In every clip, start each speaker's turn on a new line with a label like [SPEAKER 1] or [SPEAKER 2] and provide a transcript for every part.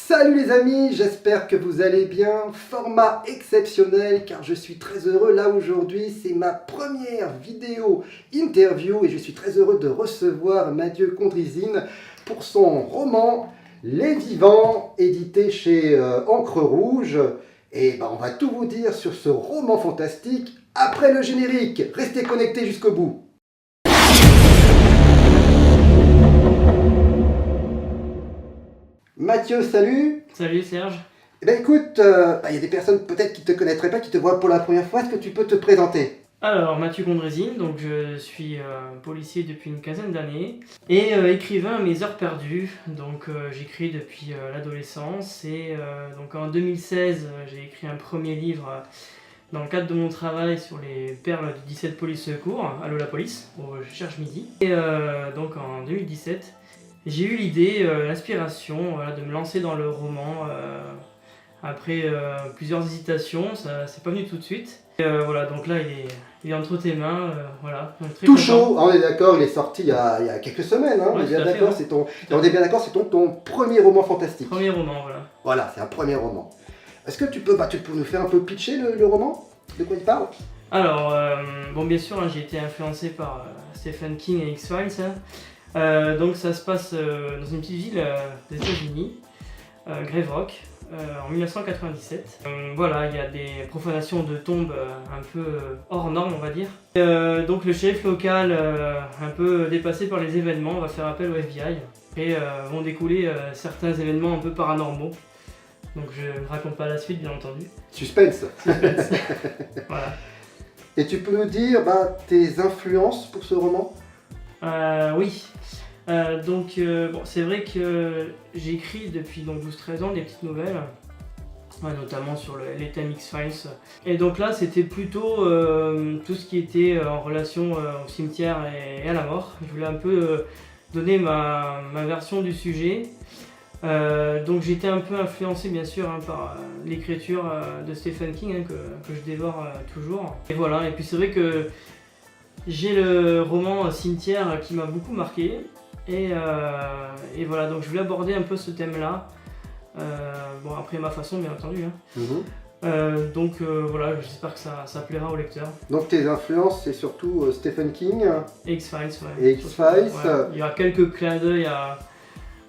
[SPEAKER 1] Salut les amis, j'espère que vous allez bien. Format exceptionnel car je suis très heureux là aujourd'hui. C'est ma première vidéo interview et je suis très heureux de recevoir Mathieu Condrizine pour son roman Les Vivants, édité chez Encre Rouge. Et on va tout vous dire sur ce roman fantastique après le générique. Restez connectés jusqu'au bout. Mathieu, salut.
[SPEAKER 2] Salut Serge.
[SPEAKER 1] Eh bien écoute, y a des personnes peut-être qui ne te connaîtraient pas, qui te voient pour la première fois. Est-ce que tu peux te présenter?
[SPEAKER 2] Alors Mathieu Condrizine, donc je suis policier depuis une quinzaine d'années et écrivain à mes heures perdues. Donc j'écris depuis l'adolescence et donc en 2016 j'ai écrit un premier livre dans le cadre de mon travail sur les perles du 17 Police Secours, Allô la police, je cherche midi. Et donc en 2017 j'ai eu l'idée, l'inspiration de me lancer dans le roman. Après plusieurs hésitations, ça c'est pas venu tout de suite. Et, voilà, donc là il est entre tes mains, voilà. Très
[SPEAKER 1] Tout
[SPEAKER 2] content.
[SPEAKER 1] chaud, on est d'accord, il est sorti il y a quelques semaines, hein,
[SPEAKER 2] Ouais,
[SPEAKER 1] on est bien
[SPEAKER 2] tout à fait,
[SPEAKER 1] d'accord,
[SPEAKER 2] ouais.
[SPEAKER 1] on est bien d'accord, c'est ton premier roman fantastique.
[SPEAKER 2] Premier roman, voilà.
[SPEAKER 1] Voilà, c'est un premier roman. Est-ce que tu peux nous faire un peu pitcher le roman? De quoi il parle?
[SPEAKER 2] Alors, bon bien sûr, hein, j'ai été influencé par Stephen King et X-Files. Donc ça se passe dans une petite ville des États-Unis, Grave Rock. En 1997. Voilà, il y a des profanations de tombes un peu hors normes, on va dire. Donc le shérif local, un peu dépassé par les événements, va faire appel au FBI et vont découler certains événements un peu paranormaux. Donc je ne raconte pas la suite, bien entendu.
[SPEAKER 1] Suspense.
[SPEAKER 2] Suspense. Voilà.
[SPEAKER 1] Et tu peux nous dire tes influences pour ce roman?
[SPEAKER 2] Oui. Donc bon, c'est vrai que j'ai écrit depuis 12-13 ans des petites nouvelles, notamment sur les thèmes X-Files. Et donc là c'était plutôt tout ce qui était en relation au cimetière et à la mort. Je voulais un peu donner ma version du sujet. Donc j'ai été un peu influencé bien sûr par l'écriture de Stephen King que je dévore toujours. Et voilà, et puis c'est vrai que j'ai le roman Cimetière qui m'a beaucoup marqué. Et voilà, donc je voulais aborder un peu ce thème-là, bon après ma façon bien entendu. Donc voilà, j'espère que ça plaira au lecteur.
[SPEAKER 1] Donc tes influences, c'est surtout Stephen King
[SPEAKER 2] Et X-Files, ouais.
[SPEAKER 1] et X-Files.
[SPEAKER 2] Ouais. Il y a quelques clins d'œil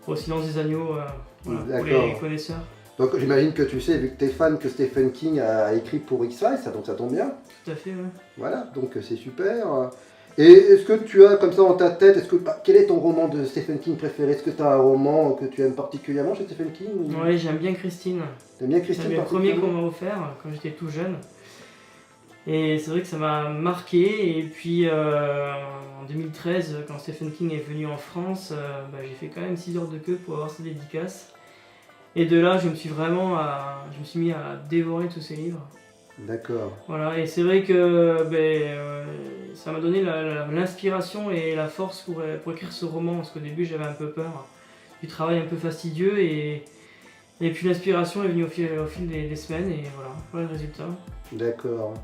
[SPEAKER 2] au Silence des agneaux, voilà, pour les connaisseurs.
[SPEAKER 1] Donc j'imagine que tu sais, vu que tu es fan, que Stephen King a écrit pour X-Files, donc ça tombe bien.
[SPEAKER 2] Tout à fait, ouais.
[SPEAKER 1] Voilà, donc c'est super. Et est-ce que tu as comme ça dans ta tête, quel est ton roman de Stephen King préféré? Est-ce que tu as un roman que tu aimes particulièrement chez Stephen King ou...
[SPEAKER 2] Ouais, j'aime bien Christine.
[SPEAKER 1] T'aimes bien Christine?
[SPEAKER 2] C'est le premier qu'on m'a offert quand j'étais tout jeune. Et c'est vrai que ça m'a marqué. Et puis en 2013, quand Stephen King est venu en France, j'ai fait quand même 6 heures de queue pour avoir sa dédicace. Et de là, je me suis mis à dévorer tous ses livres.
[SPEAKER 1] D'accord.
[SPEAKER 2] Voilà, et c'est vrai que ça m'a donné l'inspiration et la force pour écrire ce roman, parce qu'au début j'avais un peu peur du travail un peu fastidieux, et puis l'inspiration est venue au fil des semaines, et voilà le résultat. D'accord.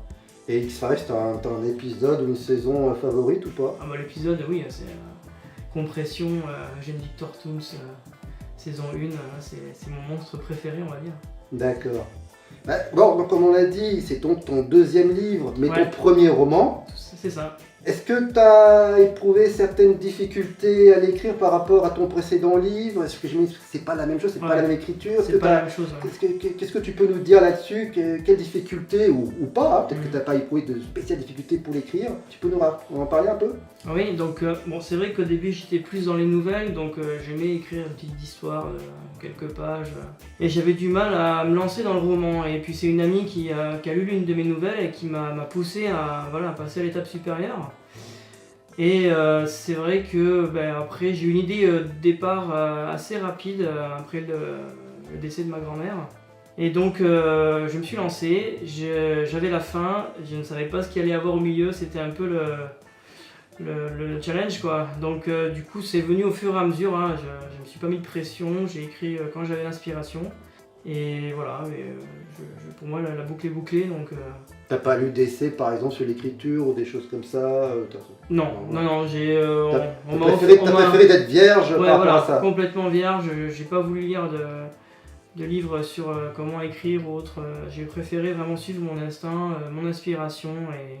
[SPEAKER 1] Et X-Files, t'as un épisode ou une saison favorite ou pas?
[SPEAKER 2] L'épisode, oui, c'est Compression, Jeune Victor Toons, saison 1, c'est mon monstre préféré, on va dire.
[SPEAKER 1] D'accord. Bon, donc comme on l'a dit, c'est ton deuxième livre, mais
[SPEAKER 2] Ouais.
[SPEAKER 1] ton premier roman.
[SPEAKER 2] C'est ça.
[SPEAKER 1] Est-ce que tu as éprouvé certaines difficultés à l'écrire par rapport à ton précédent livre? Est-ce que je me dis que c'est pas la même chose, c'est pas la même écriture?
[SPEAKER 2] C'est pas la même chose.
[SPEAKER 1] Qu'est-ce que tu peux nous dire là-dessus? Quelles difficultés, ou pas, peut-être que tu n'as pas éprouvé de spéciales difficultés pour l'écrire. Tu peux nous en parler un peu?
[SPEAKER 2] Oui, donc bon, c'est vrai qu'au début j'étais plus dans les nouvelles, donc j'aimais écrire une petite histoire de quelques pages. Et j'avais du mal à me lancer dans le roman. Et puis c'est une amie qui a lu l'une de mes nouvelles et qui m'a poussé à passer à l'étape supérieure. Et c'est vrai que après j'ai eu une idée de départ assez rapide après le décès de ma grand-mère. Et donc je me suis lancé, j'avais la fin, je ne savais pas ce qu'il allait y avoir au milieu, c'était un peu le challenge quoi. Donc du coup c'est venu au fur et à mesure, hein. Je me suis pas mis de pression, j'ai écrit quand j'avais l'inspiration. Et voilà, pour moi la boucle est bouclée, donc...
[SPEAKER 1] T'as pas lu d'essai par exemple sur l'écriture ou des choses comme ça?
[SPEAKER 2] Non, j'ai...
[SPEAKER 1] T'as préféré d'être vierge par rapport à ça?
[SPEAKER 2] Complètement vierge, j'ai pas voulu lire livres sur comment écrire ou autre. J'ai préféré vraiment suivre mon instinct, mon inspiration et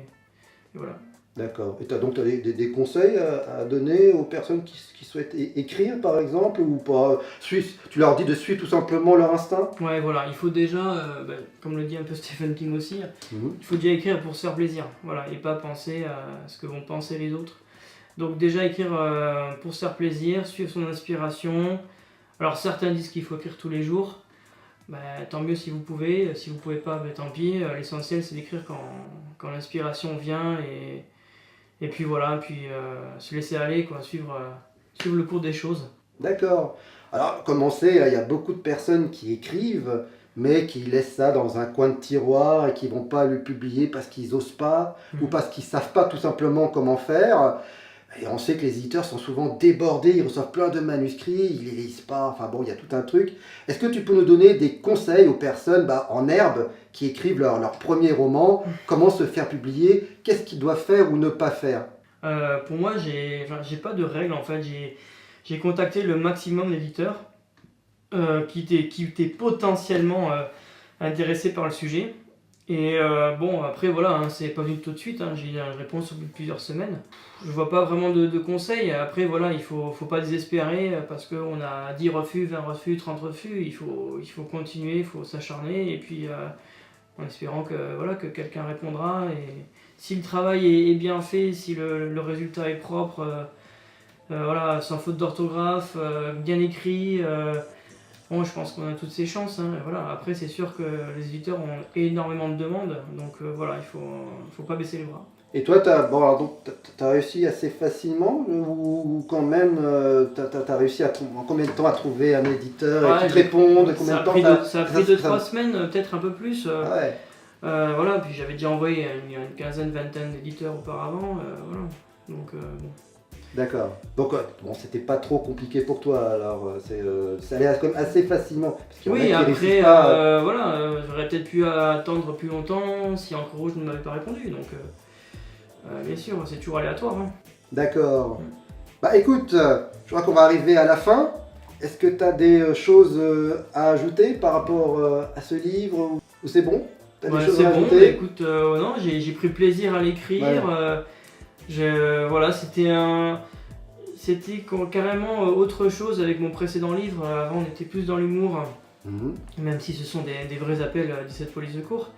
[SPEAKER 2] voilà.
[SPEAKER 1] D'accord. Et donc tu as des conseils à donner aux personnes qui souhaitent écrire par exemple ou pas? Tu leur dis de suivre tout simplement leur instinct?
[SPEAKER 2] Ouais, voilà, il faut déjà, comme le dit un peu Stephen King aussi,
[SPEAKER 1] Mhm.
[SPEAKER 2] il faut déjà écrire pour se faire plaisir, voilà, et pas penser à ce que vont penser les autres. Donc déjà écrire pour se faire plaisir, suivre son inspiration. Alors certains disent qu'il faut écrire tous les jours, tant mieux si vous pouvez. Si vous pouvez pas, tant pis. L'essentiel c'est d'écrire quand l'inspiration vient et puis voilà, puis se laisser aller, quoi, suivre le cours des choses.
[SPEAKER 1] D'accord. Alors, comme on sait, il y a beaucoup de personnes qui écrivent, mais qui laissent ça dans un coin de tiroir et qui vont pas le publier parce qu'ils osent pas ou parce qu'ils savent pas tout simplement comment faire. Et on sait que les éditeurs sont souvent débordés, ils reçoivent plein de manuscrits, ils les lisent pas, enfin bon, il y a tout un truc. Est-ce que tu peux nous donner des conseils aux personnes en herbe qui écrivent leur premier roman, comment se faire publier, qu'est-ce qu'ils doivent faire ou ne pas faire?
[SPEAKER 2] Pour moi, j'ai pas de règle en fait. J'ai contacté le maximum d'éditeurs qui étaient potentiellement intéressés par le sujet. Et bon, après voilà, hein, c'est pas venu tout de suite, hein, j'ai eu une réponse au bout de plusieurs semaines. Je vois pas vraiment de conseils. Après voilà, il faut pas désespérer parce qu'on a 10 refus, 20 refus, 30 refus. Il faut continuer, il faut s'acharner et puis en espérant que quelqu'un répondra. Et si le travail est bien fait, si le résultat est propre, voilà, sans faute d'orthographe, bien écrit, bon, je pense qu'on a toutes ces chances. Hein, voilà. Après, c'est sûr que les éditeurs ont énormément de demandes, donc voilà, il faut pas baisser les bras.
[SPEAKER 1] Et toi, t'as réussi assez facilement ou quand même, t'as réussi en combien de temps à trouver un éditeur qui te réponde?
[SPEAKER 2] Ça a pris 2-3 semaines, peut-être un peu plus.
[SPEAKER 1] Ouais.
[SPEAKER 2] Voilà, puis j'avais déjà envoyé une quinzaine, vingtaine d'éditeurs auparavant. Voilà. Donc, bon.
[SPEAKER 1] D'accord. Donc, bon, c'était pas trop compliqué pour toi, alors ça allait quand même assez facilement. Parce qu'il y en a
[SPEAKER 2] Oui,
[SPEAKER 1] qui
[SPEAKER 2] après,
[SPEAKER 1] réussissent pas.
[SPEAKER 2] voilà, j'aurais peut-être pu attendre plus longtemps si Encre Rouge ne m'avait pas répondu. Donc, bien sûr, c'est toujours aléatoire. Hein.
[SPEAKER 1] D'accord. Bah écoute, je crois qu'on va arriver à la fin. Est-ce que tu as des choses à ajouter par rapport à ce livre ou c'est bon? T'as des choses
[SPEAKER 2] c'est
[SPEAKER 1] à
[SPEAKER 2] bon,
[SPEAKER 1] ajouter?
[SPEAKER 2] écoute, non, j'ai pris plaisir à l'écrire. Voilà, c'était carrément autre chose avec mon précédent livre. Avant, on était plus dans l'humour, même si ce sont des vrais appels à 17 polices de cour.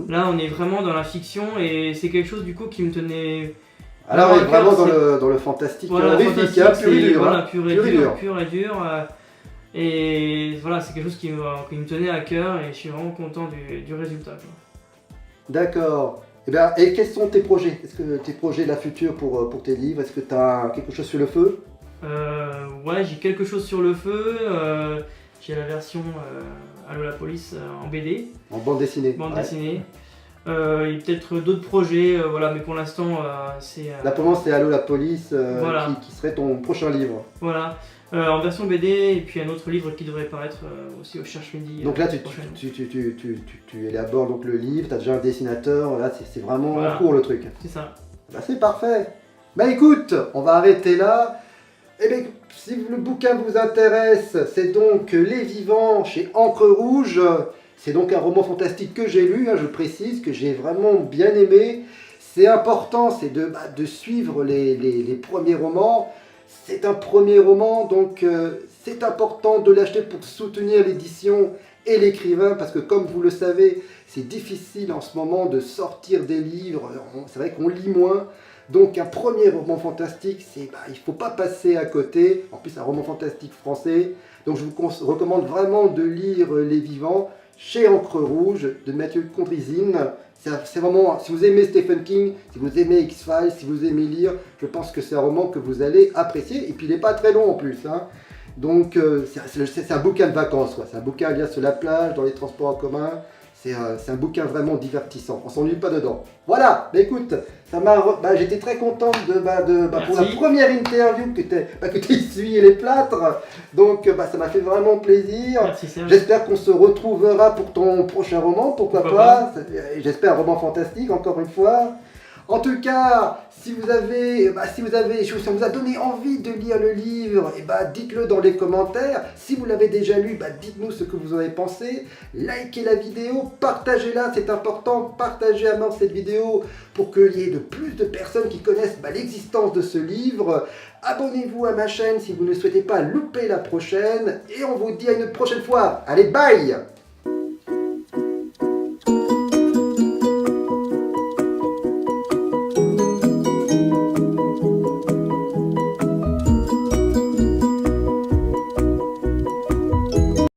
[SPEAKER 2] Là, on est vraiment dans la fiction et c'est quelque chose du coup qui me tenait.
[SPEAKER 1] Alors, on est vraiment dans le fantastique,
[SPEAKER 2] voilà,
[SPEAKER 1] horrifique, hein, pur et dur.
[SPEAKER 2] Voilà, pur et dur. Et voilà, c'est quelque chose qui me tenait à cœur et je suis vraiment content du résultat. Quoi.
[SPEAKER 1] D'accord. Et quels sont tes projets? Est-ce que tes projets de la future pour tes livres? Est-ce que tu as quelque chose sur le feu?
[SPEAKER 2] Ouais, j'ai quelque chose sur le feu. J'ai la version Allo la police en BD.
[SPEAKER 1] En bande dessinée.
[SPEAKER 2] Dessinée. Il y a peut-être d'autres projets, voilà, mais pour l'instant, c'est.
[SPEAKER 1] Là, pour moi, c'est Allo la police
[SPEAKER 2] voilà.
[SPEAKER 1] qui serait ton prochain livre.
[SPEAKER 2] Voilà. En version BD, et puis un autre livre qui devrait paraître aussi au Cherche Midi.
[SPEAKER 1] Donc là, tu élabores donc le livre, tu as déjà un dessinateur, là, c'est vraiment en cours le truc.
[SPEAKER 2] C'est ça.
[SPEAKER 1] Bah, c'est parfait. Bah écoute, on va arrêter là. Eh bien, si le bouquin vous intéresse, c'est donc Les Vivants chez Encre Rouge. C'est donc un roman fantastique que j'ai lu, hein, je précise, que j'ai vraiment bien aimé. C'est important, c'est de suivre les premiers romans. C'est un premier roman, donc c'est important de l'acheter pour soutenir l'édition et l'écrivain, parce que comme vous le savez, c'est difficile en ce moment de sortir des livres, c'est vrai qu'on lit moins. Donc un premier roman fantastique, il ne faut pas passer à côté, en plus un roman fantastique français. Donc je vous recommande vraiment de lire Les Vivants chez Encre Rouge de Mathieu Condrizine. C'est vraiment, si vous aimez Stephen King, si vous aimez X-Files, si vous aimez lire, je pense que c'est un roman que vous allez apprécier. Et puis il n'est pas très long en plus. Hein. Donc c'est un bouquin de vacances, quoi. C'est un bouquin à lire sur la plage, dans les transports en commun. C'est un bouquin vraiment divertissant, on s'ennuie pas dedans. Voilà, bah écoute, j'étais très contente pour la première interview que tu essuyé les plâtres. Donc ça m'a fait vraiment plaisir. J'espère qu'on se retrouvera pour ton prochain roman, pourquoi pas. J'espère un roman fantastique, encore une fois. En tout cas, si vous a donné envie de lire le livre, dites-le dans les commentaires. Si vous l'avez déjà lu, dites-nous ce que vous en avez pensé. Likez la vidéo, partagez-la, c'est important. Partagez à mort cette vidéo pour qu'il y ait de plus de personnes qui connaissent l'existence de ce livre. Abonnez-vous à ma chaîne si vous ne souhaitez pas louper la prochaine. Et on vous dit à une prochaine fois. Allez, bye!